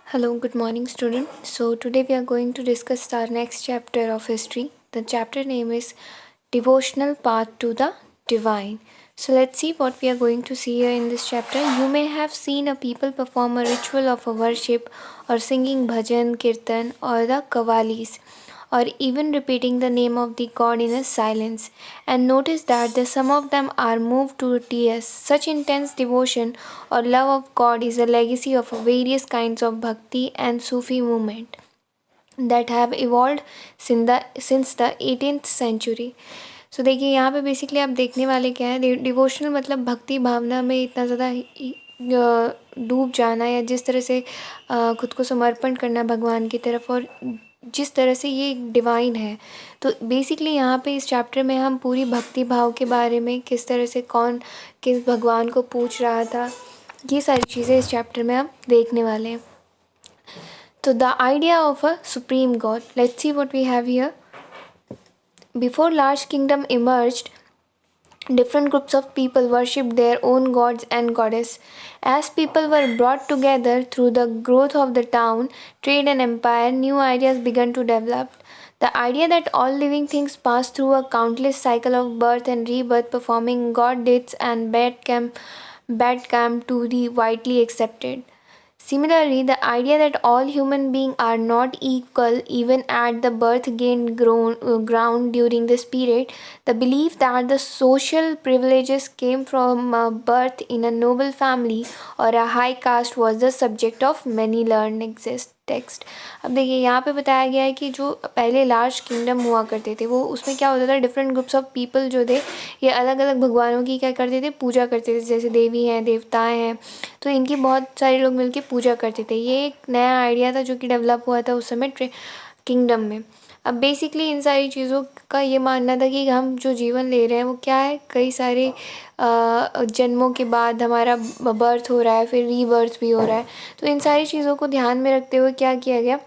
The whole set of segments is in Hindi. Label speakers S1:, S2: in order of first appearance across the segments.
S1: Hello, good morning, student. So, today we are going to discuss our next chapter of history. The chapter name is Devotional Path to the Divine. So, let's see what we are going to see here in this chapter. You may have seen a people perform a ritual of a worship or singing bhajan, kirtan, or the kavalis, or even repeating the name of the god in a silence, and notice that some of them are moved to tears. Such intense devotion or love of God is a legacy of various kinds of bhakti and Sufi movement that have evolved since the 18th century. सो देखिए यहाँ पे बेसिकली आप देखने वाले क्या है, डिवोशनल मतलब भक्ति भावना में इतना ज़्यादा डूब जाना या जिस तरह से खुद को समर्पण करना भगवान की तरफ, और जिस तरह से ये डिवाइन है। तो बेसिकली यहाँ पे इस चैप्टर में हम पूरी भक्ति भाव के बारे में, किस तरह से कौन किस भगवान को पूछ रहा था, ये सारी चीज़ें इस चैप्टर में हम देखने वाले हैं। तो the idea of a supreme God, let's see what we have here. Before large kingdom emerged, different groups of people worshipped their own gods and goddess. As people were brought together through the growth of the town, trade and empire, new ideas began to develop. The idea that all living things pass through a countless cycle of birth and rebirth, performing god deeds and bad camp to be widely accepted. Similarly, the idea that all human beings are not equal even at the birth gained ground during this period. The belief that the social privileges came from birth in a noble family or a high caste was the subject of many learned text. अब देखिए यहाँ पे बताया गया है कि जो पहले लार्ज किंगडम हुआ करते थे, वो उसमें क्या होता था, डिफरेंट ग्रुप्स ऑफ पीपल जो थे ये अलग अलग भगवानों की क्या करते थे, पूजा करते थे। जैसे देवी हैं, देवताएं हैं, तो इनकी बहुत सारे लोग मिलके पूजा करते थे। ये एक नया आइडिया था जो कि डेवलप हुआ था उस समय किंगडम में। अब बेसिकली इन सारी चीज़ों का ये मानना था कि हम जो जीवन ले रहे हैं वो क्या है, कई सारे जन्मों के बाद हमारा बर्थ हो रहा है, फिर रीबर्थ भी हो रहा है। तो इन सारी चीज़ों को ध्यान में रखते हुए क्या किया गया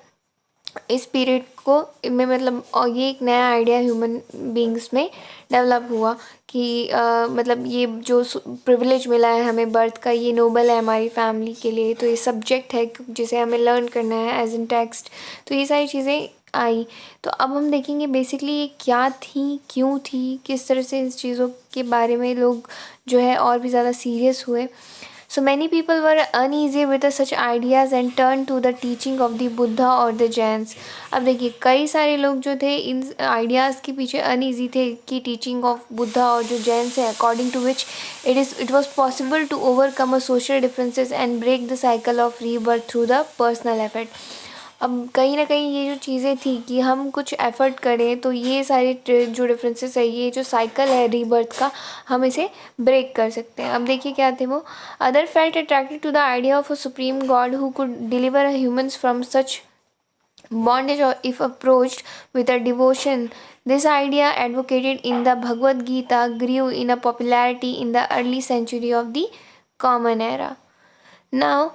S1: इस पीरियड को में, मतलब और ये एक नया आइडिया ह्यूमन बींग्स में डेवलप हुआ कि मतलब ये जो प्रिविलेज मिला है हमें बर्थ का, ये नोबल है हमारी फैमिली के लिए, तो ये सब्जेक्ट है जिसे हमें लर्न करना है एज इन टेक्स्ट। तो ये सारी चीज़ें आई। तो अब हम देखेंगे बेसिकली ये क्या थी, क्यों थी, किस तरह से इस चीज़ों के बारे में लोग जो है और भी ज़्यादा सीरियस हुए। So many people were uneasy with such ideas and turned to the teaching of the Buddha or the Jains. अब देखिए कई सारे लोग जो थे इन आइडियाज़ के पीछे अनईजी थे कि टीचिंग ऑफ बुद्धा और जो जैन्स है, according to which it was possible to overcome a social differences and break the cycle of rebirth through the personal effort. अब कहीं ना कहीं ये जो चीज़ें थी कि हम कुछ एफ़र्ट करें तो ये सारे जो डिफरेंसेस है, ये जो साइकिल है रीबर्थ का, हम इसे ब्रेक कर सकते हैं। अब देखिए क्या थे वो। Other felt attracted to the idea of a supreme God who could deliver humans from such bondage or if approached with a devotion. This idea, advocated in the Bhagavad Gita, grew in a popularity in the early century of the Common Era. Now,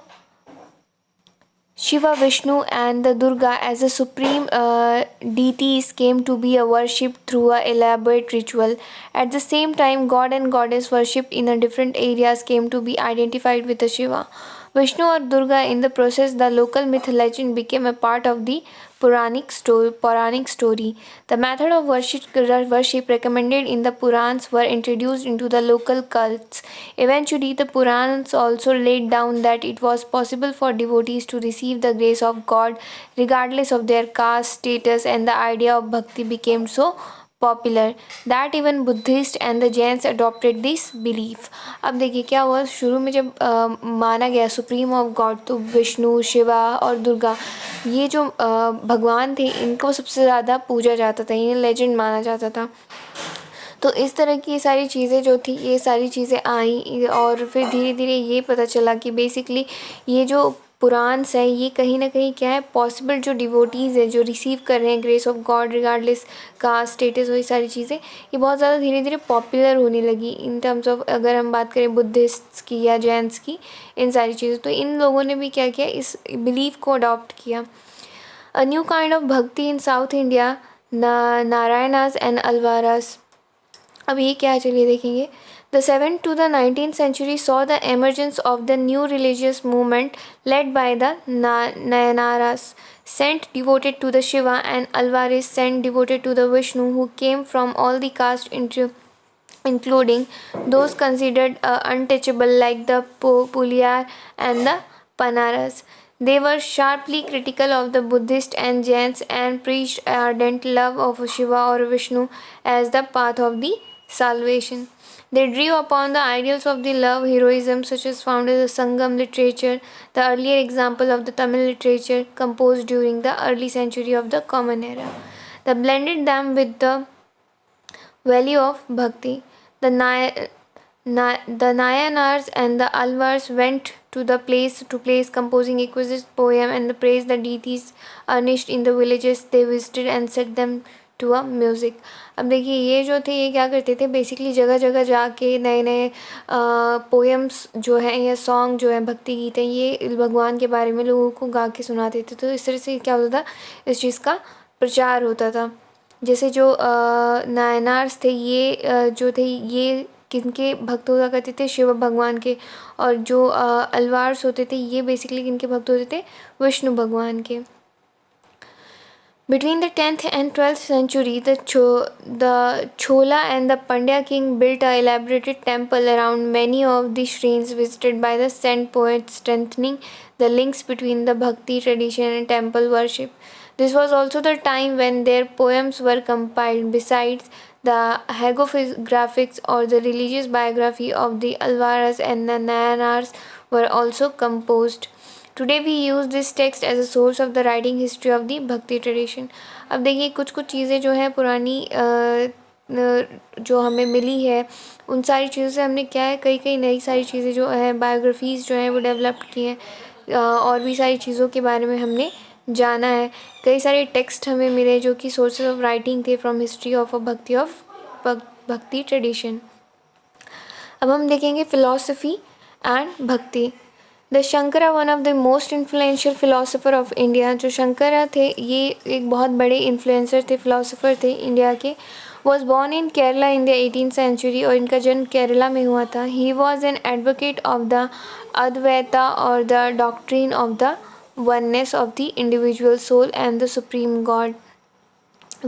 S1: Shiva, Vishnu, and the Durga as the supreme deities came to be worshipped through a elaborate ritual. At the same time, god and goddess worshipped in a different areas came to be identified with the Shiva, Vishnu, or Durga. In the process, the local myth legend became a part of the Puranic story. The method of worship recommended in the Purans were introduced into the local cults. Eventually, the Purans also laid down that it was possible for devotees to receive the grace of God regardless of their caste status, and the idea of bhakti became so popular that even Buddhist and the Jains adopted this belief. अब देखिए क्या हुआ, शुरू में जब माना गया सुप्रीम ऑफ गॉड, तो विष्णु, शिवा और दुर्गा, ये जो भगवान थे, इनको सबसे ज़्यादा पूजा जाता था, इन्हें लेजेंड माना जाता था। तो इस तरह की सारी चीज़ें जो थी, ये सारी चीज़ें आई, और फिर धीरे धीरे ये पता चला कि बेसिकली ये जो पुराण्स है, ये कहीं ना कहीं क्या है, पॉसिबल जो डिवोटीज़ है जो रिसीव कर रहे हैं ग्रेस ऑफ गॉड रिगार्डलेस का स्टेटस, वही सारी चीज़ें ये बहुत ज़्यादा धीरे धीरे पॉपुलर होने लगी इन टर्म्स ऑफ, अगर हम बात करें बुद्धिस्ट्स की या जैन्स की, इन सारी चीज़ों। तो इन लोगों ने भी क्या किया, इस बिलीफ को अडॉप्ट किया। अ न्यू काइंड ऑफ भक्ति इन साउथ इंडिया, नारायणास एंड अलवारास। अब ये क्या है चलिए देखेंगे। The 7th to the 19th century saw the emergence of the new religious movement led by the Nayanaras, saint devoted to the Shiva, and Alvares, saint devoted to the Vishnu, who came from all the castes including those considered untouchable like the Puliyar and the Panaras. They were sharply critical of the Buddhists and Jains and preached ardent love of Shiva or Vishnu as the path of the salvation. They drew upon the ideals of the love heroism such as found in the Sangam literature, the earlier example of the Tamil literature composed during the early century of the Common Era. They blended them with the value of bhakti. The Nayanars and the Alvars went to the place to place composing exquisite poem and praised the deities earnished in the villages they visited and set them to a music. अब देखिए ये जो थे ये क्या करते थे बेसिकली जगह जगह जाके नए नए पोएम्स जो हैं या सॉन्ग जो है भक्ति गीत हैं ये भगवान के बारे में लोगों को गा के सुनाते थे। तो इस तरह से क्या होता था, इस चीज़ का प्रचार होता था। जैसे जो नायनार्स थे ये जो थे ये किनके भक्त हुआ करते थे, शिव भगवान के। और जो अलवार्स होते थे ये बेसिकली किनके भक्त होते थे, विष्णु भगवान के। Between the 10th and 12th century, the Chola and the Pandya king built a elaborated temple around many of the shrines visited by the saint poets, strengthening the links between the bhakti tradition and temple worship. This was also the time when their poems were compiled. Besides, the hagiographics or the religious biography of the Alvaras and the Nayanars were also composed. Today we use this text as a source of the writing history of the Bhakti tradition. अब देखिए कुछ कुछ चीज़ें जो हैं पुरानी जो हमें मिली है उन सारी चीज़ों से हमने क्या है कई कई नई सारी चीज़ें जो है बायोग्राफीज़ जो हैं वो डेवलप की हैं और भी सारी चीज़ों के बारे में हमने जाना है। कई सारे टेक्स्ट हमें मिले जो कि सोर्सेज ऑफ राइटिंग थे फ्रॉम हिस्ट्री ऑफ भक्ति ट्रेडिशन। अब हम देखेंगे फिलॉसफी एंड भक्ति। The Shankara one of the most influential philosopher of India, जो शंकरा थे ये एक बहुत बड़े इन्फ्लुएंसर थे, फ़िलासफ़र थे इंडिया के। Was born in Kerala in the 18th century और इनका जन्म केरला में हुआ था। He was an advocate of the Advaita और the doctrine of the oneness of the individual soul and the supreme God,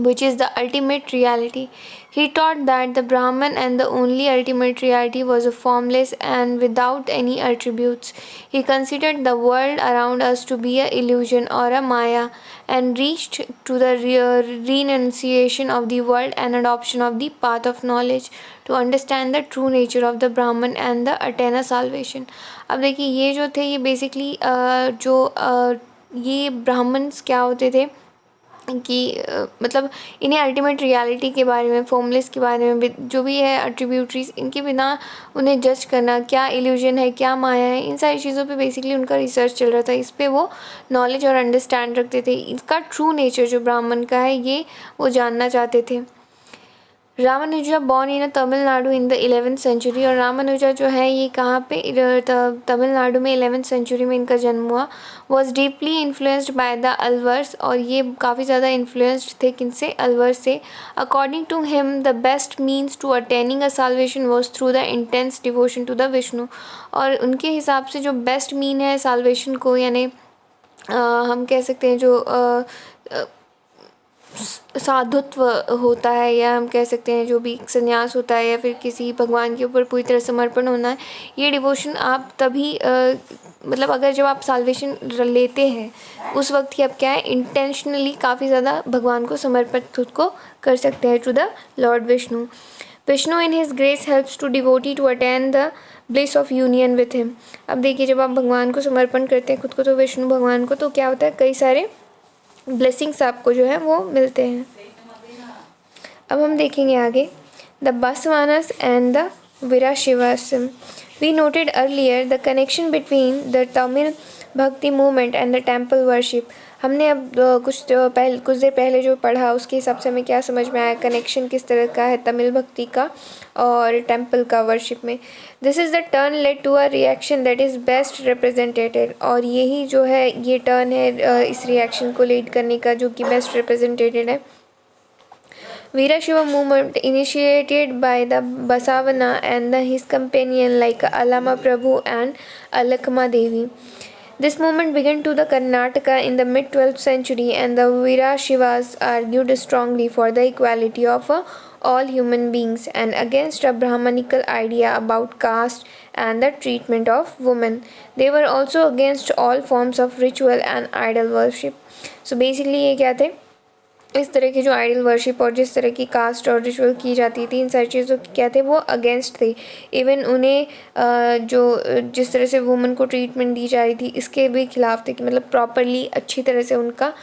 S1: which is the ultimate reality. He taught that the Brahman and the only ultimate reality was a formless and without any attributes. He considered the world around us to be an illusion or a maya and reached to the renunciation of the world and adoption of the path of knowledge to understand the true nature of the Brahman and the attain salvation. अब देखिए ये जो थे ये बेसिकली ये ब्राह्मण्स क्या होते थे कि मतलब इन्हें अल्टीमेट रियलिटी के बारे में, फॉर्मलेस के बारे में, जो भी है एट्रीब्यूटरीज इनके बिना उन्हें जज करना, क्या इल्यूजन है, क्या माया है, इन सारी चीज़ों पे बेसिकली उनका रिसर्च चल रहा था। इस पे वो नॉलेज और अंडरस्टैंड रखते थे। इसका ट्रू नेचर जो ब्राह्मण का है ये वो जानना चाहते थे। Ramanuja born in Tamil Nadu in the 11th century, और रामानुजा जो है ये कहाँ पे तमिलनाडु में 11th सेंचुरी में इनका जन्म हुआ। Was deeply influenced by the Alvars, और ये काफ़ी ज़्यादा इन्फ्लुएंस्ड थे किनसे, अलवर्स से। According to him the best means to attaining a salvation was through the intense devotion to the Vishnu, और उनके हिसाब से जो बेस्ट मीन है साल्वेशन को, यानी हम कह सकते हैं जो साधुत्व होता है, या हम कह सकते हैं जो भी संन्यास होता है, या फिर किसी भगवान के ऊपर पूरी तरह समर्पण होना है, ये डिवोशन आप तभी मतलब अगर जब आप साल्वेशन लेते हैं उस वक्त ही आप क्या है इंटेंशनली काफ़ी ज़्यादा भगवान को समर्पित खुद को कर सकते हैं to the Lord Vishnu. Vishnu in his grace helps to devotee to attain the bliss of union with him. अब देखिए जब आप भगवान को समर्पण करते हैं खुद को, तो विष्णु भगवान को, तो क्या होता है कई सारे ब्लेसिंग्स आपको जो है वो मिलते हैं। अब हम देखेंगे आगे the Basavanas and the Virashaivism. We noted earlier the connection between the Tamil bhakti movement and the temple worship. हमने अब कुछ देर पहले जो पढ़ा उसके हिसाब से हमें क्या समझ में आया, कनेक्शन किस तरह का है तमिल भक्ति का और टेम्पल का वर्शिप में। This is the turn led to a reaction that is best represented, और यही जो है ये टर्न है इस रिएक्शन को लीड करने का जो कि बेस्ट रिप्रेजेंटेटेड है। Veera Shiva movement initiated by the Basavana and his companion like Alama Prabhu and Alakma Devi. This movement began to the Karnataka in the mid 12th century, and the Veera Shivas argued strongly for the equality of all human beings and against a Brahmanical idea about caste and the treatment of women. They were also against all forms of ritual and idol worship. So basically ये क्या थे, इस तरह की जो आइडल वर्शिप और जिस तरह की कास्ट और रिचुअल की जाती थी, इन सारी चीज़ों की क्या थे, वो अगेंस्ट थे। इवन उन्हें जो जिस तरह से वुमन को ट्रीटमेंट दी जा रही थी, इसके भी खिलाफ थे कि मतलब प्रॉपरली अच्छी तरह से उनका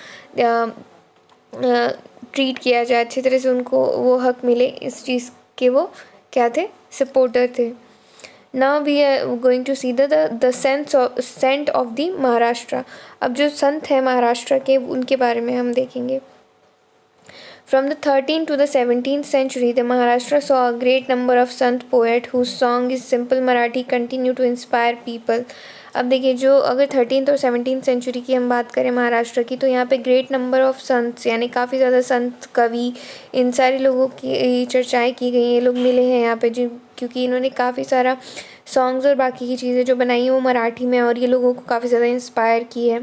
S1: ट्रीट किया जाए, अच्छी तरह से उनको वो हक मिले, इस चीज़ के वो क्या थे, सपोर्टर थे। Now we are going to see the saint of the Maharashtra. अब जो संत हैं महाराष्ट्र के, उनके बारे में हम देखेंगे। From the 13th to the 17th century, the Maharashtra saw a great number of sant poet whose song is simple Marathi continue to inspire people. अब देखिए, जो अगर 13th और 17th सेंचुरी की हम बात करें महाराष्ट्र की, तो यहाँ पे ग्रेट नंबर ऑफ संत यानी काफ़ी ज़्यादा संत, कवि, इन सारे लोगों की चर्चाएं की गई हैं। ये लोग मिले हैं यहाँ पे जिन, क्योंकि इन्होंने काफ़ी सारा सॉन्ग्स और बाकी की चीज़ें जो बनाई हैं वो मराठी में, और ये लोगों को काफ़ी ज़्यादा इंस्पायर की है।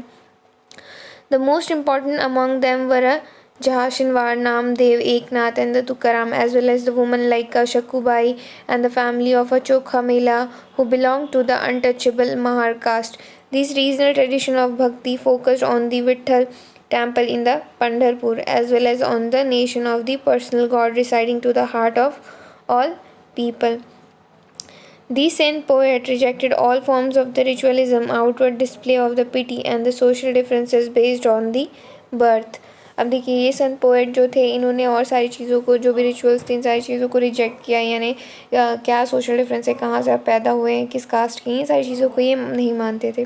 S1: The most important among them were Jahashinwar, Namdev, Eknath and the Tukaram, as well as the women like Shakubai and the family of Chokha Mela who belonged to the untouchable Mahar caste. This regional tradition of Bhakti focused on the Vitthal temple in the Pandharpur as well as on the nation of the personal God residing to the heart of all people. These saint poets rejected all forms of the ritualism, outward display of the pity and the social differences based on the birth. अब देखिए, ये संत पोएट जो थे, इन्होंने और सारी चीज़ों को, जो भी रिचुअल्स थे, इन सारी चीज़ों को रिजेक्ट किया, यानी क्या सोशल डिफरेंस है, कहाँ से आप पैदा हुए हैं, किस कास्ट के, ये सारी चीज़ों को ये नहीं मानते थे।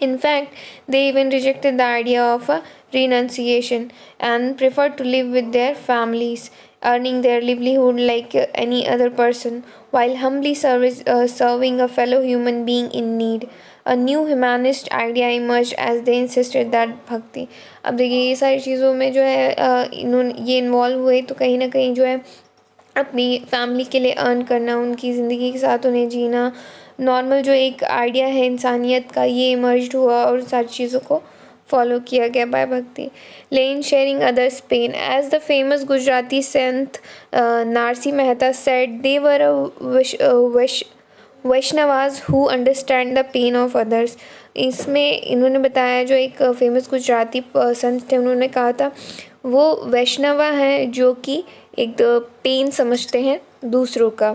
S1: In fact, they even rejected the idea of renunciation and preferred to live with their families, earning their livelihood like any other person, while humbly serving a fellow human being in need. A new humanist idea emerged as they insisted that bhakti. अब देखिए, ये सारी चीज़ों में जो है इन्होंने ये इन्वॉल्व हुए, तो कहीं ना कहीं जो है अपनी फैमिली के लिए अर्न करना, उनकी ज़िंदगी के साथ उन्हें जीना, नॉर्मल जो एक आइडिया है इंसानियत का, ये इमर्ज हुआ और सारी चीज़ों को फॉलो किया गया बाय भक्ति। लेन sharing others pain, as the famous Gujarati sant Narsi Mehta said, they were Vaishnavas who understand the pain of others. इसमें इन्होंने बताया, जो एक फेमस गुजराती संत थे, उन्होंने कहा था वो वैष्णवा हैं जो कि एक पेन समझते हैं दूसरों का।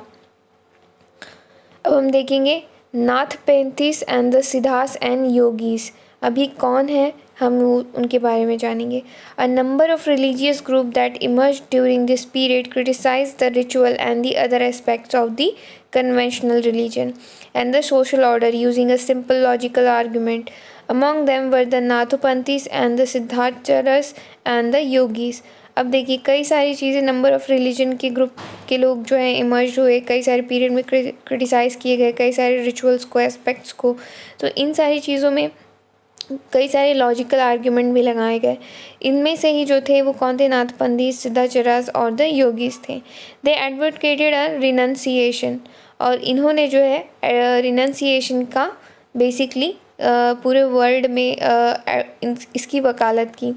S1: अब हम देखेंगे Nath Panthis and the Siddhas and yogis. अभी कौन है, हम उनके बारे में जानेंगे। A number of religious group that emerge during this period criticize the ritual and the other aspects of the conventional religion and the social order using a simple logical argument. Among them were the Nathupanthis and the Siddhacharas and the Yogis. अब देखिए, कई सारी चीज़ें, नंबर ऑफ़ रिलीजन के ग्रुप के लोग जो हैं इमर्ज हुए, कई सारे पीरियड में क्रिटिसाइज़ किए गए, कई सारे रिचुअल्स को, एस्पेक्ट्स को। तो इन सारी चीज़ों में कई सारे लॉजिकल आर्ग्यूमेंट भी लगाए गए। इनमें से ही जो थे वो कौन थे, नाथपंथी, सिद्धाचरास और द योगीस थे। दे एडवोकेटेड अ रिनंसिएशन, और इन्होंने जो है रिनंसिएशन का बेसिकली पूरे वर्ल्ड में इसकी वकालत की।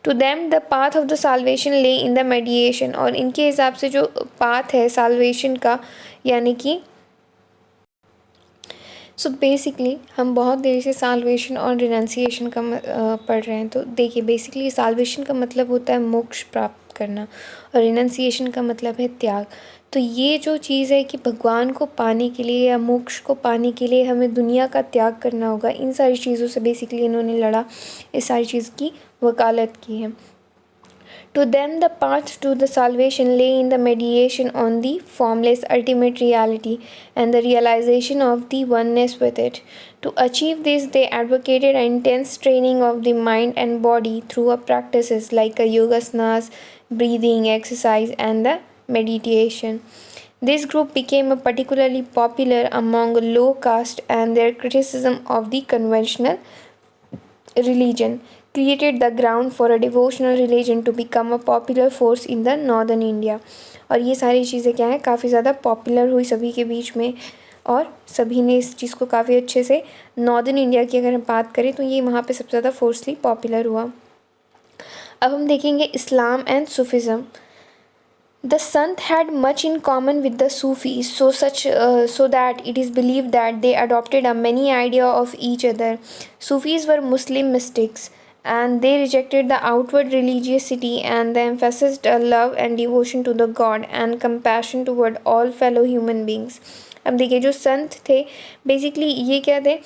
S1: To them the path of the salvation lay in the मेडिएशन, और इनके हिसाब से जो पाथ है साल्वेशन का, यानी कि सो बेसिकली हम बहुत देर से साल्वेशन और रिनंसिएशन का पढ़ रहे हैं। तो देखिए, बेसिकली साल्वेशन का मतलब होता है मोक्ष प्राप्त करना, और रिनंसिएशन का मतलब है त्याग। तो ये जो चीज़ है कि भगवान को पाने के लिए या मोक्ष को पाने के लिए हमें दुनिया का त्याग करना होगा, इन सारी चीज़ों से बेसिकली इन्होंने लड़ा, इस सारी चीज़ की वकालत की है। To them, the path to the salvation lay in the meditation on the formless ultimate reality and the realization of the oneness with it. To achieve this, they advocated an intense training of the mind and body through practices like yogasanas, breathing exercise, and the meditation. This group became particularly popular among low caste, and their criticism of the conventional religion created the ground for a devotional religion to become a popular force in the northern India. और ये सारी चीज़ें क्या है, काफ़ी ज़्यादा पॉपुलर हुई सभी के बीच में, और सभी ने इस चीज़ को काफ़ी अच्छे से, नॉर्दर्न इंडिया की अगर हम बात करें तो ये वहाँ पे सबसे ज़्यादा फोर्सली पॉपुलर हुआ। अब हम देखेंगे इस्लाम and Sufism. The Sant had much in common with the Sufis, so that it is believed that they adopted a many idea of each other. Sufis were Muslim mystics, and they rejected the outward religiosity and they emphasized a love and devotion to the God and compassion toward all fellow human beings. अब देखिए जो संत थे, बेसिकली ये क्या थे,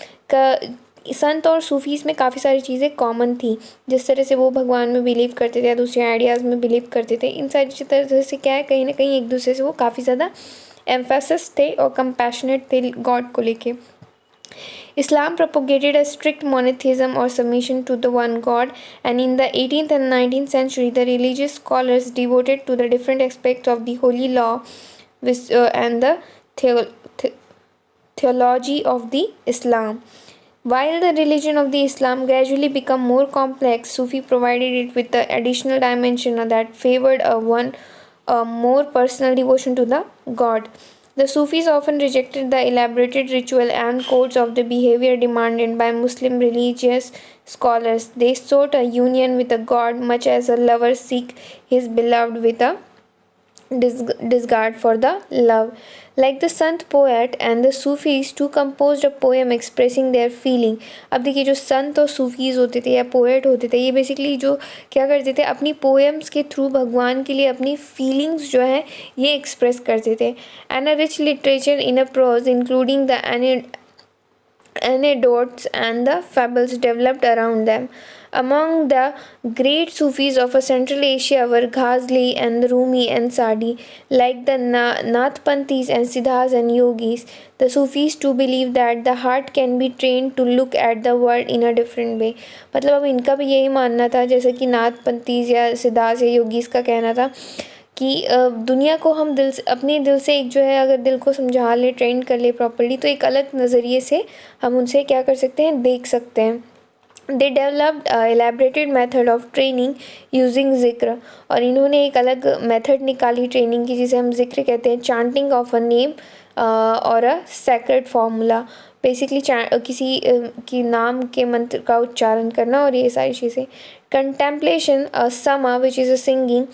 S1: संत और सूफीज़ में काफ़ी सारी चीज़ें कॉमन थी। जिस तरह से वो भगवान में बिलीव करते थे या दूसरे आइडियाज़ में बिलीव करते थे, इन सारी तरह से क्या है, कहीं ना कहीं एक दूसरे से वो काफ़ी ज़्यादा एम्फेसिस थे और कंपैशनेट थे गॉड को लेके। Islam propagated a strict monotheism or submission to the one God, and in the 18th and 19th century, the religious scholars devoted to the different aspects of the holy law and the theology of the Islam. While the religion of the Islam gradually became more complex, Sufi provided it with the additional dimension that favored a more personal devotion to the God. The Sufis often rejected the elaborated ritual and codes of the behavior demanded by Muslim religious scholars. They sought a union with a God much as a lover seeks his beloved with a disregard for the love. Like the Sant poet and the Sufis too composed a poem expressing their feeling. अब देखिए जो संत और सूफीज़ होते थे या पोएट होते थे, ये बेसिकली जो क्या करते थे, अपनी पोएम्स के थ्रू भगवान के लिए अपनी फीलिंग्स जो है ये एक्सप्रेस करते थे. And a rich literature in a prose including the anecdotes and the fables developed around them. Among the great Sufis of Central Asia were Ghazali and Rumi and Sadi. Like the Nathpanthis and Siddhas and Yogis, the Sufis too believe that the heart can be trained to look at the world in a different way. मतलब अब इनका भी यही मानना था, जैसे कि नाथपंथीज या सिद्धास या योगीस का कहना था कि दुनिया को हम दिल से, अपने दिल से एक जो है, अगर दिल को समझा ले, ट्रेन कर ले प्रॉपर्ली, तो एक अलग नज़रिए से हम उनसे क्या कर सकते हैं, देख सकते हैं. They developed elaborated method of training using zikr, और इन्होंने एक अलग मेथड निकाली ट्रेनिंग की, जिसे हम ज़िक्र कहते हैं. चांटिंग ऑफ अ नेम और अ सेक्रेट फार्मूला, बेसिकली किसी की नाम के मंत्र का उच्चारण करना और ये सारी चीज़ें. कंटेम्पलेशन, समा which is a singing,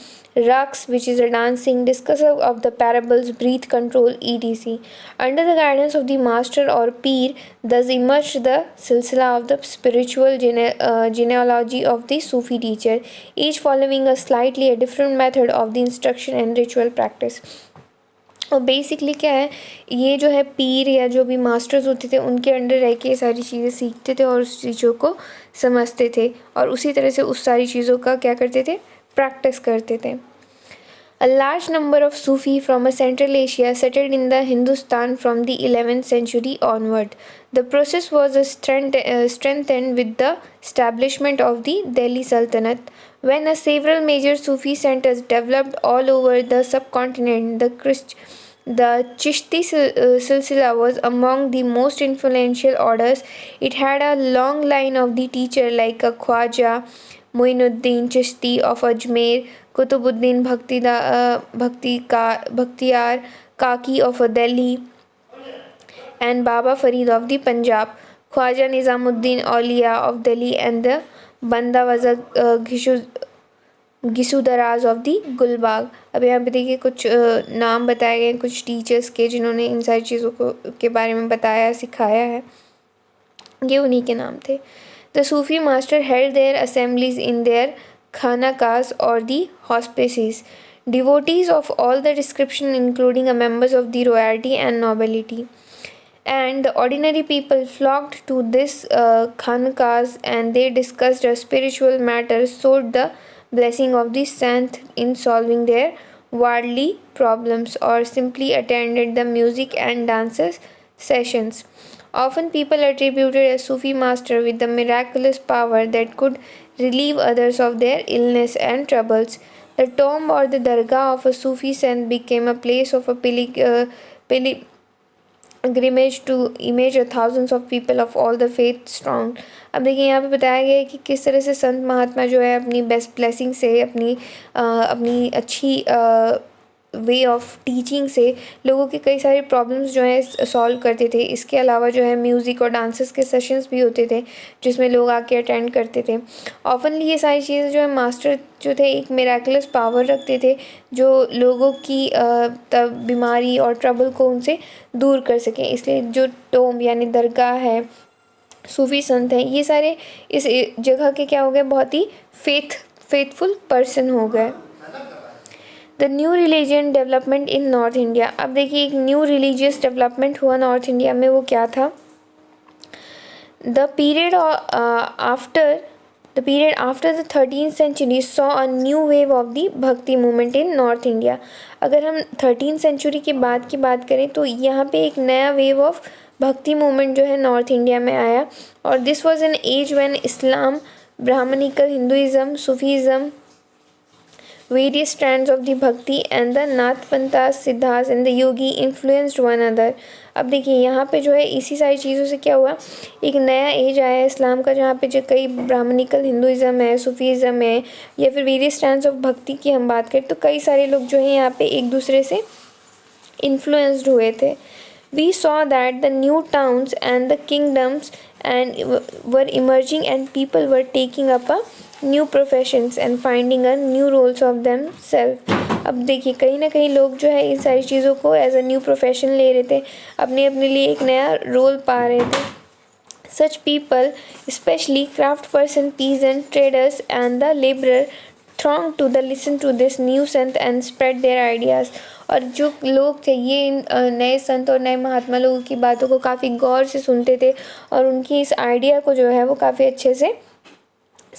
S1: raqs which is a dancing, discussion of the parables, breath control, etc. Under the guidance of the master or peer, thus emerged the silsila of the spiritual genealogy of the Sufi teacher, each following a slightly a different method of the instruction and ritual practice. और बेसिकली क्या है, ये जो है पीर या जो भी मास्टर्स होते थे उनके अंडर रह के ये सारी चीज़ें सीखते थे और उस चीज़ों को समझते थे और उसी तरह से उस सारी चीज़ों का क्या करते थे, प्रैक्टिस करते थे. A large number of Sufi from Central Asia settled in the Hindustan from the 11th century onward. The process was strengthened with the establishment of the Delhi Sultanate. When several major Sufi centers developed all over the subcontinent, the Chishti Silsila was among the most influential orders. It had a long line of the teacher like a Khwaja, Muinuddin Chishti of Ajmer, Kutubuddin Bhakhtiyar Kaki of Delhi, and Baba Farid of the Punjab, Khwaja Nizamuddin Auliya of Delhi, and the Banda Waza Gisudaraz of the Gulbagh. अब यहाँ पे देखिए कुछ नाम बताए गए कुछ टीचर्स के जिन्होंने इन सारी चीज़ों को के बारे में बताया, सिखाया है, ये उन्हीं के नाम थे. The Sufi master held their assemblies in their khanakas or the hospices. Devotees of all the description, including members of the royalty and nobility, and the ordinary people flocked to this khanakas, and they discussed spiritual matters, sought the blessing of the saint in solving their worldly problems, or simply attended the music and dances sessions. Often people attributed a Sufi master with the miraculous power that could relieve others of their illness and troubles. The tomb or the dargah of a Sufi saint became a place of a pilgrimage to image thousands of people of all the faith strong. अब देखिए यहाँ पे बताया गया है कि किस तरह से संत महात्मा जो है अपनी बेस्ट ब्लेसिंग से, अपनी अच्छी वे ऑफ टीचिंग से लोगों के कई सारे प्रॉब्लम्स जो है सॉल्व करते थे। इसके अलावा जो है म्यूज़िक और डांसेस के सेशंस भी होते थे जिसमें लोग आके अटेंड करते थे। ऑफनली ये सारी चीज़ें जो है मास्टर जो थे एक मिराकुलस पावर रखते थे जो लोगों की तब बीमारी और ट्रबल को उनसे दूर कर सकें। इसलिए जो टोम यानी दरगाह है, सूफी संत हैं, ये सारे इस जगह के क्या हो गए, बहुत ही फेथफुल पर्सन हो गए। The new religion development in north India. अब देखिए एक न्यू रिलीजियस डेवलपमेंट हुआ नॉर्थ इंडिया में, वो क्या था? The period after the 13th century saw a new wave of the भक्ति मूवमेंट इन नॉर्थ इंडिया। अगर हम 13th century की बात करें तो यहाँ पे एक नया वेव ऑफ भक्ति मूवमेंट जो है नॉर्थ इंडिया में आया। और this was an age when Islam, brahmanical, Hinduism, Sufism, various strands of the bhakti and the Nathpanthas, Siddhas and the yogi influenced one another। अब देखिए यहाँ पे जो है इसी सारी चीज़ों से क्या हुआ, एक नया एज आया इस्लाम का जहाँ पे जो कई ब्राह्मणिकल, हिंदुइज्म है, सूफीज़म है, या फिर वेरियस स्टैंड्स ऑफ भक्ति की हम बात करें तो कई सारे लोग जो हैं यहाँ पे एक दूसरे से इन्फ्लुएंस्ड हुए थे। We saw that the new towns and the kingdoms and were emerging and people were taking up a new professions and finding a new roles of themselves। अब देखिए कहीं ना कहीं लोग जो है इन सारी चीज़ों को एज अ न्यू प्रोफेशन ले रहे थे, अपने लिए एक नया रोल पा रहे थे। Such people, especially craft person, peasant, traders and the laborer, thronged to the listen to this new sant and spread their ideas। और जो लोग थे ये इन नए संत और नए महात्मा लोगों की बातों को काफ़ी गौर से सुनते थे और उनकी इस आइडिया को जो है वो काफ़ी अच्छे से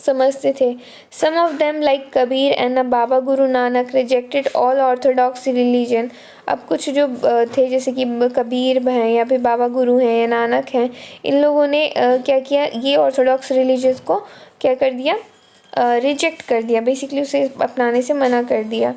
S1: समझते थे। Some of them like Kabir and Baba Guru Nanak rejected all orthodox religion. अब कुछ जो थे जैसे कि कबीर हैं या फिर बाबा गुरु हैं या नानक हैं, इन लोगों ने क्या किया, ये ऑर्थोडॉक्स रिलीजन को क्या कर दिया, रिजेक्ट कर दिया, बेसिकली उसे अपनाने से मना कर दिया।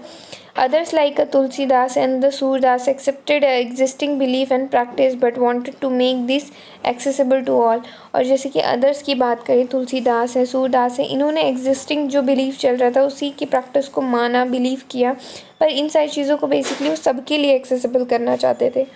S1: Others like a Tulsidas and the Surdas accepted existing belief and practice but wanted to make this accessible to all। और जैसे कि अदर्स की बात करें, तुलसीदास है, सूरदास है, इन्होंने एग्जिस्टिंग जो बिलीफ चल रहा था उसी की प्रैक्टिस को माना, बिलीव किया, पर इन सारी चीज़ों को बेसिकली वो सबके लिए एक्सेसिबल करना चाहते थे।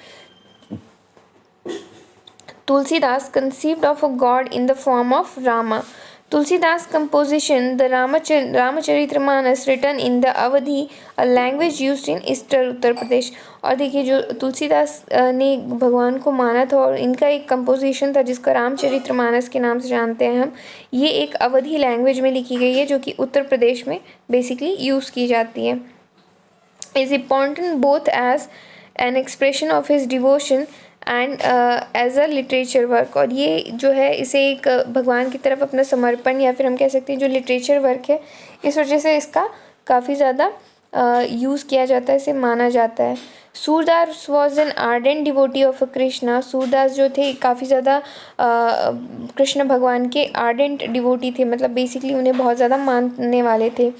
S1: Tulsidas conceived of a god in the form of Rama। Tulsidas composition the Ramacharitra written in the Awadhi, a language used in Eastern Uttar Pradesh. और देखिए जो तुलसीदास ने भगवान को माना था और इनका एक कंपोजिशन था जिसको रामचरितमानस के नाम से जानते हैं हम, ये एक अवधी लैंग्वेज में लिखी गई है जो कि उत्तर प्रदेश में बेसिकली यूज़ की जाती है। Is important both as an expression of his devotion and as a literature work. और ये जो है इसे एक भगवान की तरफ अपना समर्पण या फिर हम कह सकते हैं जो लिटरेचर वर्क है, इस वजह से इसका काफ़ी ज़्यादा यूज़ किया जाता है, इसे माना जाता है। Surdas was an ardent devotee of a Krishna. Surdas जो थे काफ़ी ज़्यादा कृष्ण भगवान के आर्डेंट डिवोटी थे, मतलब बेसिकली उन्हें बहुत ज़्यादा मानने वाले थे।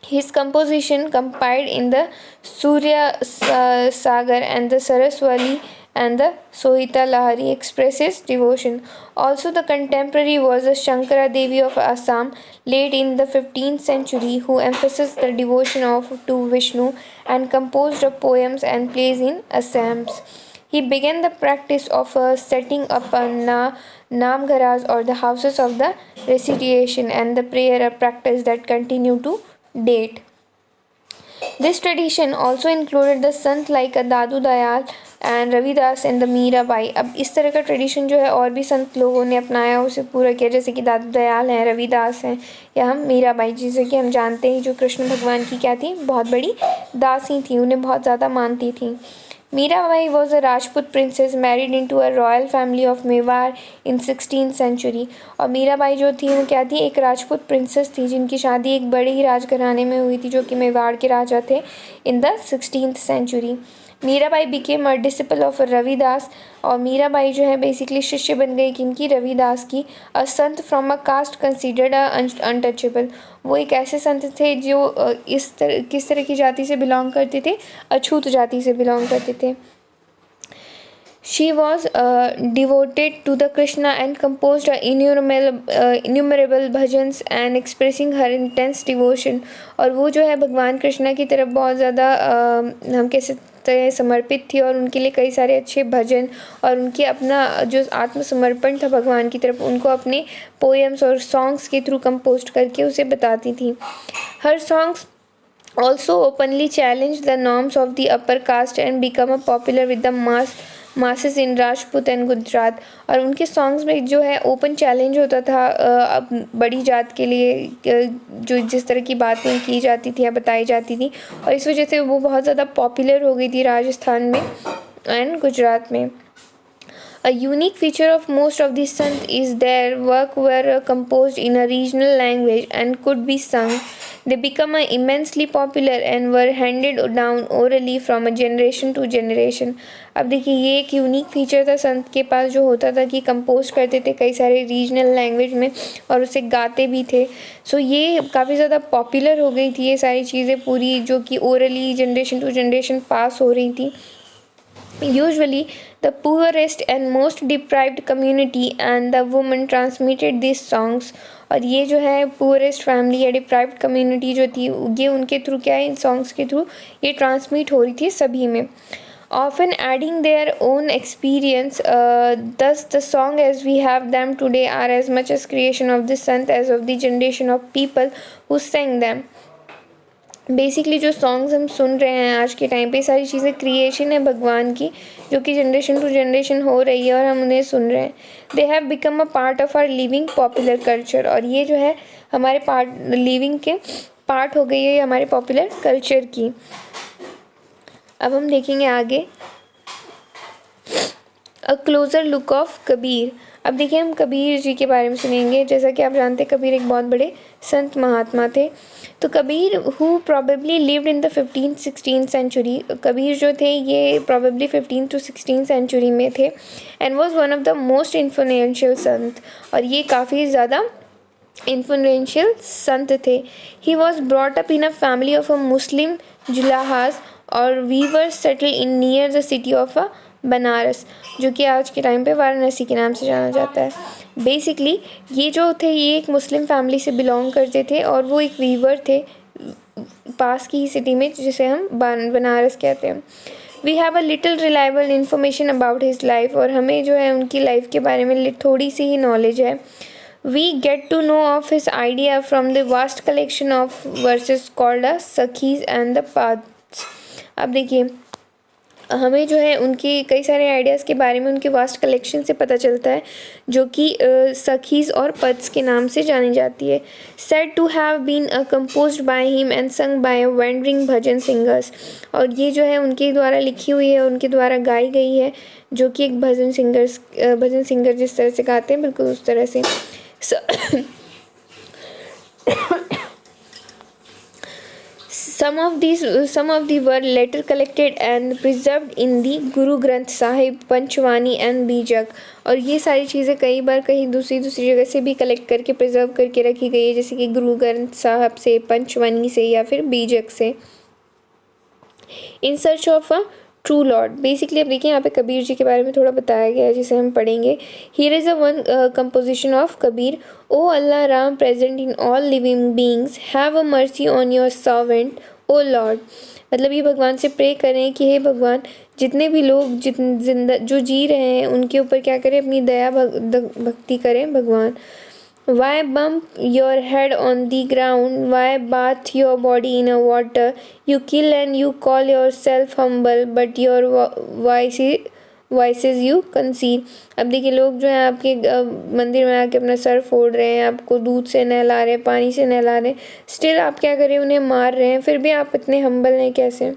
S1: His composition compiled in the Surya Sagar and the Saraswati and the Sohita Lahari expresses devotion। Also the contemporary was the Shankara Devi of Assam, late in the 15th century, who emphasized the devotion to Vishnu and composed of poems and plays in Assams। He began the practice of setting up a namgharas or the houses of the recitation and the prayer, a practice that continued to date। This tradition also included the sant like Dadu Dayal and Ravidas and the Mirabai. अब इस तरह का ट्रेडिशन जो है और भी संत लोगों ने अपनाया, उसे पूरा किया, जैसे कि दादू दयाल हैं, रविदास हैं, या हम मीराबाई जिसे कि हम जानते हैं जो कृष्ण भगवान की क्या थी, बहुत बड़ी दासी थी, उन्हें बहुत ज़्यादा मानती थी। Mirabai was a Rajput princess married into a royal family of Mewar in 16th century। और मीराबाई जो थी वो क्या थी, एक राजपूत प्रिंसेस थी जिनकी शादी एक बड़े ही राजघराने में हुई थी जो कि मेवाड़ के राजा थे in the 16th century। Mirabai became a disciple of Ravidas. और मीराबाई जो है बेसिकली शिष्य बन गई किनकी, रविदास की। A sant from a caste considered untouchable. वो एक ऐसे संत थे जो किस तरह की जाति से बिलोंग करते थे, अछूत जाति से बिलोंग करते थे। She was devoted to the Krishna and composed innumerable bhajans and expressing her intense devotion. और वो जो है भगवान कृष्णा की तरफ बहुत ज़्यादा हम कह सकते हैं समर्पित थी, और उनके लिए कई सारे अच्छे भजन और उनके अपना जो आत्मसमर्पण था भगवान की तरफ, उनको अपने पोएम्स और सॉन्ग्स के थ्रू कंपोज करके उसे बताती थी. हर songs also openly challenged the norms of the upper caste and become a popular with the masses in Rajput and Gujarat. और उनके सॉन्ग्स में जो है ओपन चैलेंज होता था बड़ी जात के लिए, जो जिस तरह की बातें की जाती थी या बताई जाती थी, और इस वजह से वो बहुत ज़्यादा पॉपुलर हो गई थी राजस्थान में एंड गुजरात में. A unique feature of most of these sant is their work were composed in a regional language and could be sung. They become immensely popular and were handed down orally from a generation to generation. अब देखिए ये एक यूनिक फीचर था संत के पास जो होता था कि कंपोज करते थे कई सारे रीजनल लैंग्वेज में और उसे गाते भी थे. सो ये काफ़ी ज़्यादा पॉपुलर हो गई थी ये सारी चीज़ें पूरी, जो कि orally generation to generation pass हो रही थी. Usually, the poorest and most deprived community and the women transmitted these songs. और ये जो है poorest family या deprived community जो थी, ये उनके थ्रू क्या है, इन songs के थ्रू ये transmit हो रही थी सभी में, often adding their own experience. Thus, the song as we have them today are as much as creation of the sant as of the generation of people who sang them. Basically जो सॉन्ग्स हम सुन रहे हैं आज के टाइम पे, सारी चीज़ें क्रिएशन है भगवान की, जो कि जनरेशन टू जनरेशन हो रही है और हम उन्हें सुन रहे हैं. They have become a part of our living popular culture. और ये जो है हमारे लिविंग के पार्ट हो गई है हमारे पॉपुलर कल्चर की. अब हम देखेंगे आगे अ क्लोज़र लुक ऑफ कबीर. अब देखिए हम कबीर जी के बारे में सुनेंगे. जैसा कि आप जानते हैं कबीर एक बहुत बड़े संत महात्मा थे. तो Kabir who probably lived in the 15th-16th century. Kabir जो थे ये probably 15th to 16th century में थे and was one of the most influential संत. और ये काफ़ी ज़्यादा इन्फ्लुएंशियल संत थे. He was brought up in a family of a Muslim जुलाहाज और weaver settle in near the city of a Banaras, जो कि आज के टाइम पे वाराणसी के नाम से जाना जाता है. बेसिकली ये जो थे ये एक मुस्लिम फैमिली से बिलोंग करते थे और वो एक वीवर थे पास की ही सिटी में जिसे हम बनारस कहते हैं. We have a little reliable information about his life. और हमें जो है उनकी लाइफ के बारे में थोड़ी सी ही नॉलेज है. We get to know of his idea from the vast collection of verses called a सखीज एंड द पाथ्स. अब देखिए हमें जो है उनके कई सारे आइडियाज़ के बारे में उनके वास्ट कलेक्शन से पता चलता है, जो कि सखीज़ और पद्स के नाम से जानी जाती है. Said to have been composed by him and sung by wandering bhajan singers. और ये जो है उनके द्वारा लिखी हुई है, उनके द्वारा गाई गई है, जो कि एक भजन सिंगर जिस तरह से गाते हैं बिल्कुल उस तरह से. Some of the were later collected and preserved in the Guru Granth Sahib, Panchwani and Bijak. और ये सारी चीज़ें कई बार कहीं दूसरी जगह से भी कलेक्ट करके प्रिजर्व करके रखी गई है, जैसे कि गुरु ग्रंथ साहब से, पंचवानी से या फिर बीजक से. In search of a true Lord. Basically अब देखिए यहाँ पे कबीर जी के बारे में थोड़ा बताया गया है जिसे हम पढ़ेंगे. Here is a one composition of Kabir. O Allah Ram present in all living beings, have a mercy on your servant O Lord. मतलब ये भगवान से प्रे करें कि हे भगवान जितने भी लोग जो जी रहे हैं उनके ऊपर क्या करें, अपनी दया भक्ति करें भगवान. Why bump your head on the ground? Why bath your body in a water? You kill and you call yourself humble, but your voices you conceal. अब देखिए लोग जो हैं आपके मंदिर में आके अपना सर फोड़ रहे हैं, आपको दूध से नहला रहे हैं, पानी से नहला रहे हैं, स्टिल आप क्या करें, उन्हें मार रहे हैं, फिर भी आप इतने हम्बल हैं कैसे.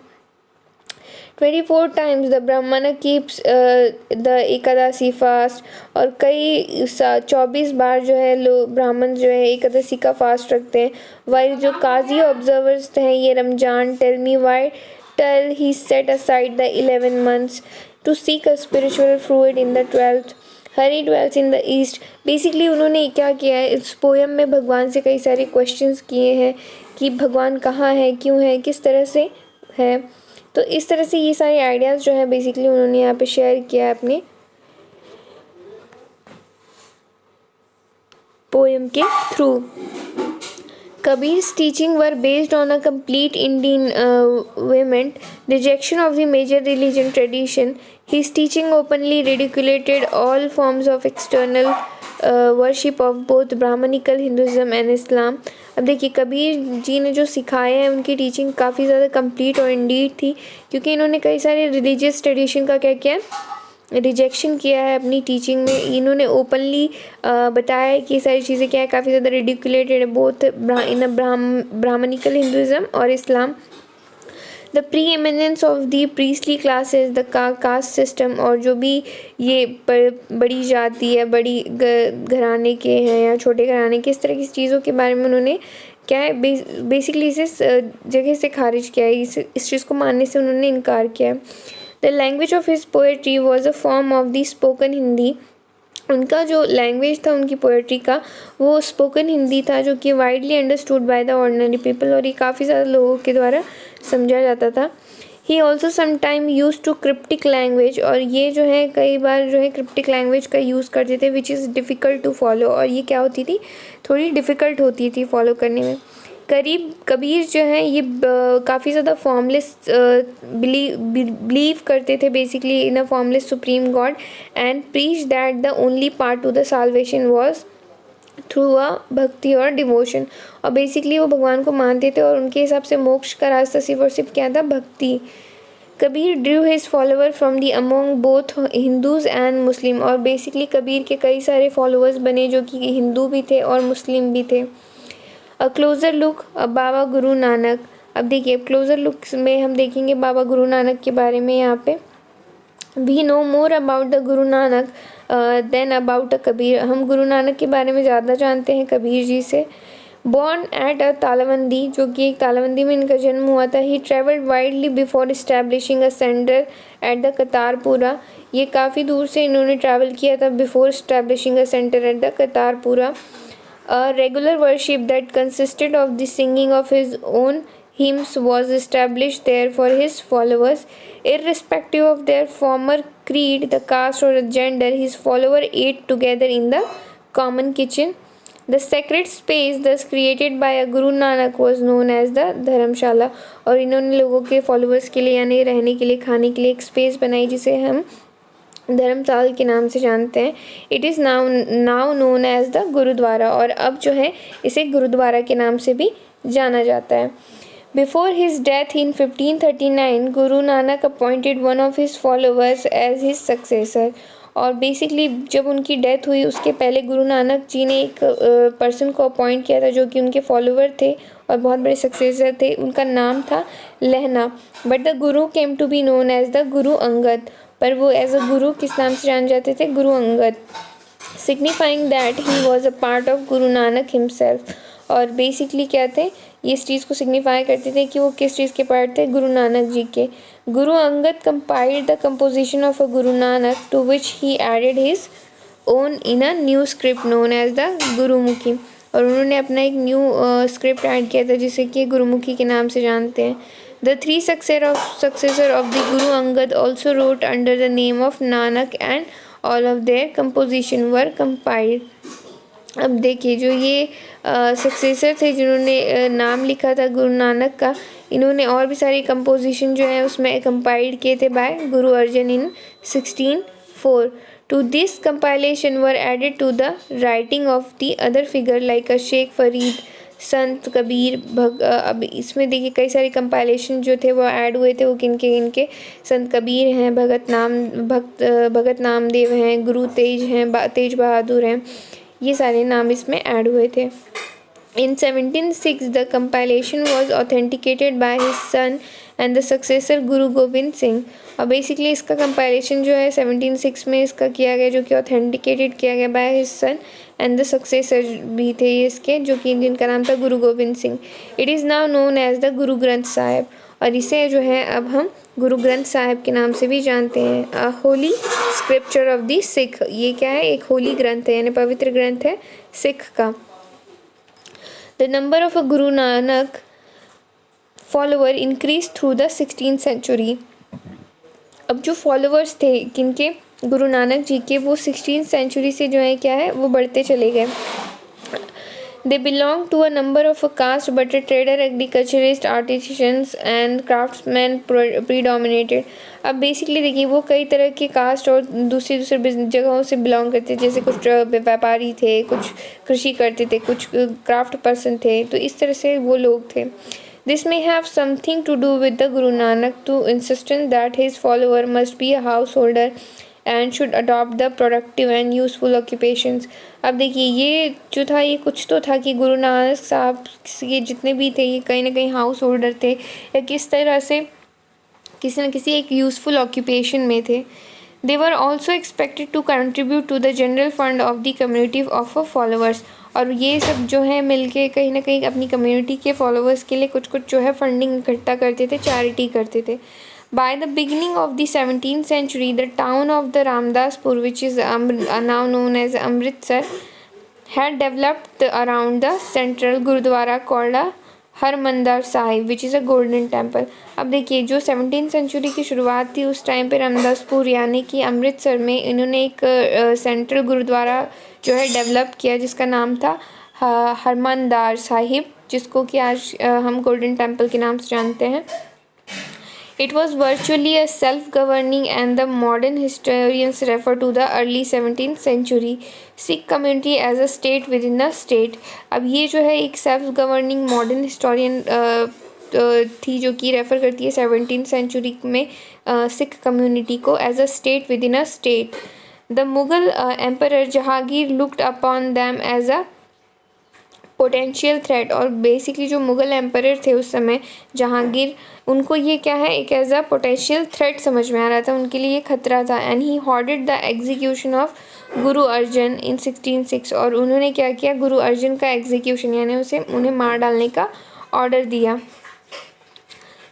S1: 24 times the ब्राह्मण कीप्स द एकादशी फास्ट. और कई 24 बार जो है लोग ब्राह्मण जो है एकादशी का फास्ट रखते हैं. वाइल जो काजी ऑब्जर्वर्स हैं ये Ramzan. Tell me why tell he set aside the 11 months to seek a spiritual fruit in the 12th. Hari dwells in the east. Basically उन्होंने क्या किया है इस पोएम में, भगवान से कई सारे क्वेश्चंस किए हैं कि भगवान कहाँ है, क्यों है, किस तरह से है. तो इस तरह से ये सारे आइडियाज़ जो है बेसिकली उन्होंने यहाँ पे शेयर किया है अपने पोएम के through. Kabir's teaching were based on a complete Indian rejection of the major religion tradition. His teaching openly ridiculed all forms of external worship of both Brahmanical Hinduism and Islam. अब देखिए कबीर जी ने जो सिखाया है उनकी टीचिंग काफ़ी ज़्यादा कंप्लीट और इंडीड थी, क्योंकि इन्होंने कई सारे रिलीजियस ट्रेडिशन का क्या किया रिजेक्शन किया है अपनी टीचिंग में। इन्होंने ओपनली बताया है कि ये सारी चीज़ें क्या है काफ़ी ज़्यादा रिडिकुलेटेड है बोथ इन ब्राह्मणिकल हिंदुज़म और Islam. The pre eminence of the priestly classes the caste system, और जो भी ये बड़ी जाति है, बड़ी घराने के हैं या छोटे घराने के, इस तरह की चीज़ों के बारे में उन्होंने क्या है बेसिकली इसे जगह से खारिज किया है, इस चीज़ को मानने से उन्होंने इनकार किया है। The language of his poetry was a form of the spoken Hindi. उनका जो लैंग्वेज था उनकी पोएट्री का वो स्पोकन हिंदी था, जो कि widely understood by the ordinary people, और ये काफ़ी ज़्यादा लोगों के द्वारा समझा जाता था। He also sometime use to cryptic language, और ये जो है कई बार जो है क्रिप्टिक लैंग्वेज का यूज़ करते थे which is difficult to follow, और ये क्या होती थी थोड़ी डिफ़िकल्ट होती थी फॉलो करने में। कबीर जो है ये काफ़ी ज़्यादा फॉर्मलेस बिलीव करते थे basically in a formless supreme God and preach that the only part to the salvation was through a bhakti और डिवोशन। और बेसिकली वो भगवान को मानते थे और उनके हिसाब से मोक्ष का रास्ता सिर्फ और सिर्फ क्या था, भक्ति। Kabir Drew his follower from the among both Hindus and Muslim, और बेसिकली कबीर के कई सारे फॉलोअर्स बने जो कि हिंदू भी थे और मुस्लिम भी थे। अ क्लोज़र लुक बाबा गुरु नानक। अब देखिए क्लोज़र लुक में हम देखेंगे बाबा गुरु नानक के बारे में। यहाँ पे we know more about the Guru Nanak than about a Kabir. हम गुरु नानक के बारे में ज़्यादा जानते हैं कबीर जी से। बॉर्न एट अ तालाबंदी, जो कि एक तालाबंदी में इनका जन्म हुआ था। He travelled widely before establishing a centre at the Kartarpur. ये काफ़ी दूर से इन्होंने ट्रैवल किया था before establishing a centre at the Kartarpur. A regular worship that consisted of the singing of his own hymns was established there for his followers. Irrespective of their former creed, the caste or gender, his followers ate together in the common kitchen. The sacred space thus created by a Guru Nanak was known as the Dharamshala. और इन्होंने लोगों के फॉलोअर्स के लिए यानी रहने के लिए, खाने के लिए एक स्पेस बनाई जिसे हम धर्मशाला के नाम से जानते हैं। It is now known as the gurdwara, और अब जो है इसे गुरुद्वारा के नाम से भी जाना जाता है। Before his death in 1539 Guru Nanak appointed one of his followers as his successor. और बेसिकली जब उनकी डेथ हुई उसके पहले गुरु नानक जी ने एक पर्सन को अपॉइंट किया था जो कि उनके फॉलोअर थे और बहुत बड़े सक्सेसर थे। उनका नाम था लहना, but the guru came to be known as the Guru Angad, पर वो एज अ गुरु किस नाम से जाने जाते थे, Guru Angad, signifying that he was a part of Guru Nanak himself. और बेसिकली क्या थे, ये इस चीज़ को सिग्निफाई करते थे कि वो किस चीज़ के पार्ट थे, गुरु नानक जी के। Guru Angad compiled the composition of a Guru Nanak to which he added his own in a new script known as the Gurmukhi, और उन्होंने अपना एक न्यू स्क्रिप्ट ऐड किया था जिसे कि गुरुमुखी के नाम से जानते हैं। The three successor of the Guru Angad also wrote under the name of Nanak and all of their composition were compiled. अब देखिए जो ये सक्सेसर थे जिन्होंने नाम लिखा था गुरु नानक का, इन्होंने और भी सारी कंपोजिशन जो है उसमें कंपाइल्ड किए थे bye Guru Arjan in 1604. To this compilation were added to the writing of the other figure like a Sheikh Farid, संत कबीर अब इसमें देखिए कई सारे कंपाइलेशन जो थे वो ऐड हुए थे। वो किनके संत कबीर हैं, भगत नामदेव हैं, गुरु तेज हैं, तेज बहादुर हैं, ये सारे नाम इसमें ऐड हुए थे। In 1706 the compilation was authenticated by his son and the successor Guru Gobind Singh. और बेसिकली इसका कंपाइलेशन जो है 1706 में इसका किया गया, जो कि ऑथेंटिकेटेड किया गया by his son and the successor भी थे ये इसके, जो कि जिनका नाम था Guru Gobind Singh. It is now known as the Guru Granth Sahib, और इसे जो है अब हम गुरु ग्रंथ साहिब के नाम से भी जानते हैं। A holy scripture of the Sikh, ये क्या है, एक होली ग्रंथ है यानी पवित्र ग्रंथ है सिख का। The number of a Guru Nanak follower increased through the 16th century. अब जो फॉलोअर्स थे किनके, गुरु नानक जी के, वो 16th सेंचुरी से जो है क्या है वो बढ़ते चले गए. They belong to a number of a caste, but a trader, agriculturist, artisans and craftsmen predominated. अब बेसिकली देखिए वो कई तरह के कास्ट और दूसरी जगहों से बिलोंग करते थे. जैसे कुछ व्यापारी थे, कुछ कृषि करते थे, कुछ क्राफ्ट पर्सन थे. तो इस तरह से वो लोग थे. This may have something to do with the Guru Nanak to insisting that his follower must be a householder and should adopt the productive and useful occupations. अब देखिए ये जो था ये कुछ तो था कि गुरु नानक साहब ये जितने भी थे ये कहीं ना कहीं हाउस होल्डर थे या किस तरह से किसी न किसी एक यूज़फुल ऑक्यूपेशन में थे. They were also expected to contribute to the general fund of the community of followers. और ये सब जो है मिलके कहीं ना कहीं अपनी कम्युनिटी के फॉलोअर्स के लिए कुछ कुछ जो है फंडिंग इकट्ठा करते थे, चैरिटी करते थे. By the beginning of the 17th century, the town of the Ramdaspur, which is now known as Amritsar, had developed around the central Gurudwara called a Harmandir Sahib which is a golden temple. अब देखिए जो 17th सेंचुरी की शुरुआत थी उस टाइम पे रामदासपुर यानी कि अमृतसर में इन्होंने एक सेंट्रल गुरुद्वारा जो है डेवलप किया जिसका नाम था हरमंदर साहिब, जिसको कि आज हम गोल्डन टेम्पल के नाम से जानते हैं. It was virtually a self-governing, and the modern historians refer to the early 17th century Sikh community as a state within a state. अब ये जो है एक self-governing modern historian थी जो कि रेफ़र करती है 17th century में सिख कम्युनिटी को as a state within a state. The Mughal emperor Jahangir looked upon them as a potential threat. और बेसिकली जो मुग़ल एम्परर थे उस समय जहांगीर, उनको ये क्या है एक एज अ पोटेंशियल थ्रेट समझ में आ रहा था, उनके लिए ये खतरा था. And he hoarded the execution of Guru Arjan इन 1606. और उन्होंने क्या किया, गुरु अर्जन का एग्जीक्यूशन यानी उन्हें मार डालने का ऑर्डर दिया.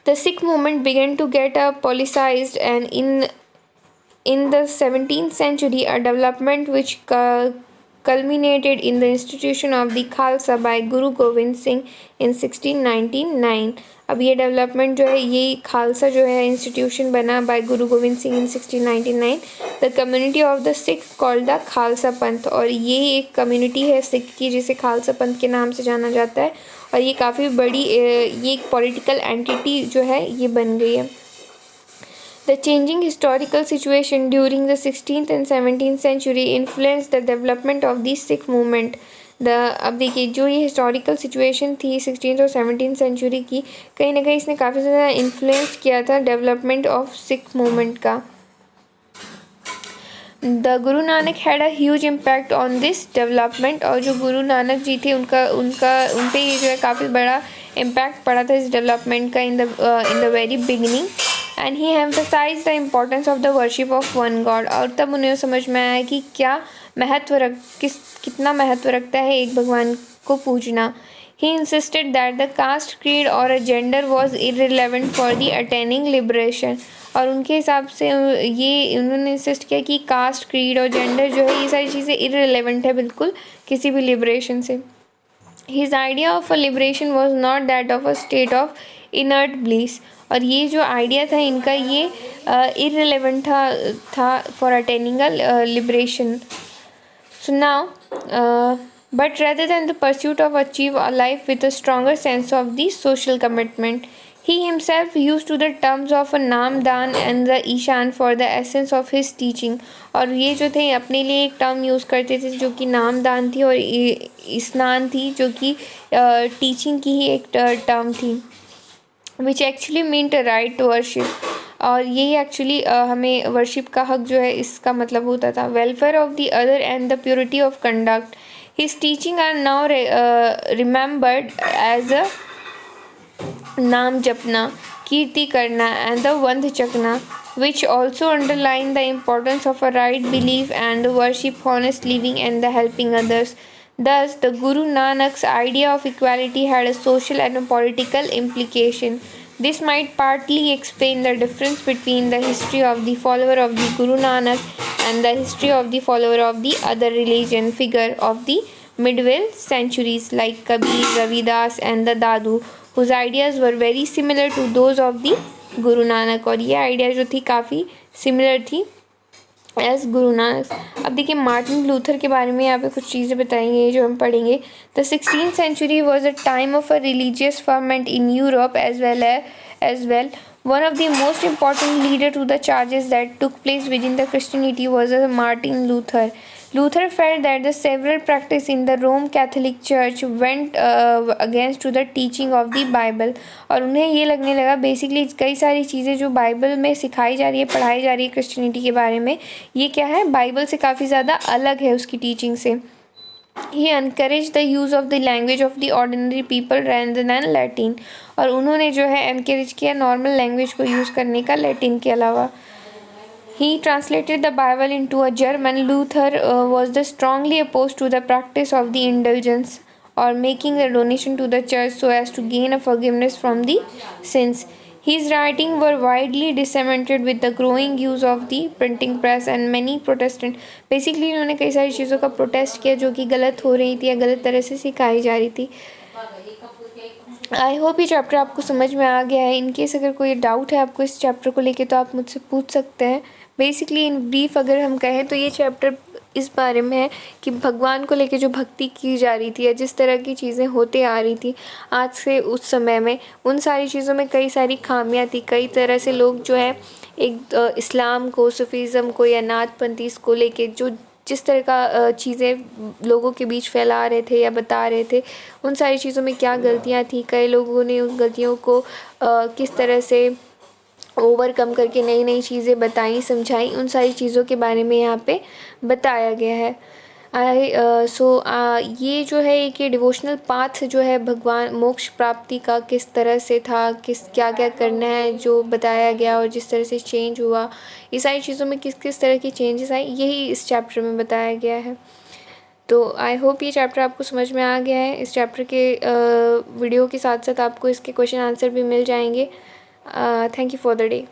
S1: The Sikh movement began to get a politicised and in the 17th century a development which culminated in the institution of the Khalsa by Guru Gobind Singh in 1699. अब ये डेवलपमेंट जो है ये खालसा जो है इंस्टीट्यूशन बना bye Guru Gobind Singh in 1699. The community of the Sikh called the Khalsa पंथ. और ये एक कम्युनिटी है सिख की जिसे खालसा पंथ के नाम से जाना जाता है. और ये काफ़ी बड़ी ये एक पॉलिटिकल एंटिटी जो है ये बन गई है. The changing historical situation during the 16th and 17th century influenced the development of the Sikh movement. अब देखिए जो ये हिस्टोरिकल सिचुएशन थी 16th और 17th सेंचुरी की, कहीं ना कहीं इसने काफ़ी ज़्यादा इन्फ्लुएंस किया था डेवलपमेंट ऑफ सिख मूवमेंट का. The Guru Nanak had a huge impact on this development. और जो गुरु नानक जी थे उन पर ये जो है काफ़ी बड़ा इम्पैक्ट पड़ा था इस डेवलपमेंट का in the very beginning. And he emphasise the importance of the worship of one God. और तब उन्हें समझ में आया कि क्या कितना महत्व रखता है एक भगवान को पूजना. He insisted that the caste creed और a gender was irrelevant for the attaining liberation. और उनके हिसाब से ये उन्होंने इंसिस्ट किया कि कास्ट क्रीड और जेंडर जो है ये सारी चीज़ें इररिलेवेंट है बिल्कुल किसी भी लिबरेशन से. His idea of a liberation was not that of a state of inert bliss. और ये जो आइडिया था इनका ये इररिलेवेंट था for attaining a liberation. So now but rather than the pursuit of achieve a life with a stronger sense of the social commitment. He himself used to the terms of a naamdaan and the ishan for the essence of his teaching. और ये जो थे अपने लिए एक टर्म यूज़ करते थे जो कि नामदान थी और स्नान थी जो कि टीचिंग की ही एक टर्म थी. Which actually meant right to worship. और यही एक्चुअली हमें वर्शिप का हक जो है इसका मतलब होता था. Welfare of the other and the purity of conduct. His teaching are now remembered as a naam japna, kirti karna and the vand chakna, which also underline the importance of a right belief and worship, honest living and the helping others. Thus, the Guru Nanak's idea of equality had a social and a political implication. This might partly explain the difference between the history of the follower of the Guru Nanak and the history of the follower of the other religion figure of the medieval centuries like Kabir, Ravidas and the Dadu, whose ideas were very similar to those of the Guru Nanak। और ये आइडिया जो थी काफ़ी सिमिलर थी एज गुरु नानक। अब देखिए मार्टिन लूथर के बारे में यहाँ पे कुछ चीज़ें बताएंगे जो हम पढ़ेंगे। The 16th century was a time of a religious ferment in Europe as well. One of the most important leader to the charges that took place within the Christianity was Martin Luther. Luther felt that the several practice in the Rome Catholic Church went against to the teaching of the Bible। और उन्हें ये लगने लगा बेसिकली कई सारी चीज़ें जो बाइबल में सिखाई जा रही है, पढ़ाई जा रही है क्रिश्चियनिटी के बारे में, ये क्या है, बाइबल से काफ़ी ज़्यादा अलग है उसकी टीचिंग से। He encouraged the use of the language of the ordinary people rather than Latin। और उन्होंने जो है एनकरेज किया नॉर्मल लैंग्वेज को यूज़ करने का लैटिन के अलावा। He translated the Bible into a German। Luther was the strongly opposed to the practice of the indulgence or making a donation to the church so as to gain a forgiveness from the sins। His writings were widely disseminated with the growing use of the printing press and many Protestant। Basically इन्होंने कई सारी चीज़ों का प्रोटेस्ट किया जो कि गलत हो रही थी या गलत तरह से सिखाई जा रही थी। आई होप ये चैप्टर आपको समझ में आ गया है। इनकेस अगर कोई डाउट है आपको इस चैप्टर को लेके तो आप मुझसे पूछ सकते हैं। बेसिकली इन ब्रीफ अगर हम कहें तो ये चैप्टर इस बारे में है कि भगवान को लेके जो भक्ति की जा रही थी या जिस तरह की चीज़ें होते आ रही थी आज से उस समय में, उन सारी चीज़ों में कई सारी खामियां थी। कई तरह से लोग जो है एक इस्लाम को, सूफीज़म को या नाथपंथी को लेके जो जिस तरह का चीज़ें लोगों के बीच फैला रहे थे या बता रहे थे, उन सारी चीज़ों में क्या गलतियाँ थी, कई लोगों ने उन गलतियों को किस तरह से ओवरकम करके नई नई चीज़ें बताई, समझाई, उन सारी चीज़ों के बारे में यहाँ पे बताया गया है। ये जो है कि डिवोशनल पाथ जो है भगवान मोक्ष प्राप्ति का किस तरह से था, क्या क्या करना है जो बताया गया और जिस तरह से चेंज हुआ, ये सारी चीज़ों में किस किस तरह की चेंजेस आई, यही इस चैप्टर में बताया गया है। तो आई होप ये चैप्टर आपको समझ में आ गया है। इस चैप्टर के वीडियो के साथ साथ आपको इसके क्वेश्चन आंसर भी मिल जाएंगे। Thank you for the day.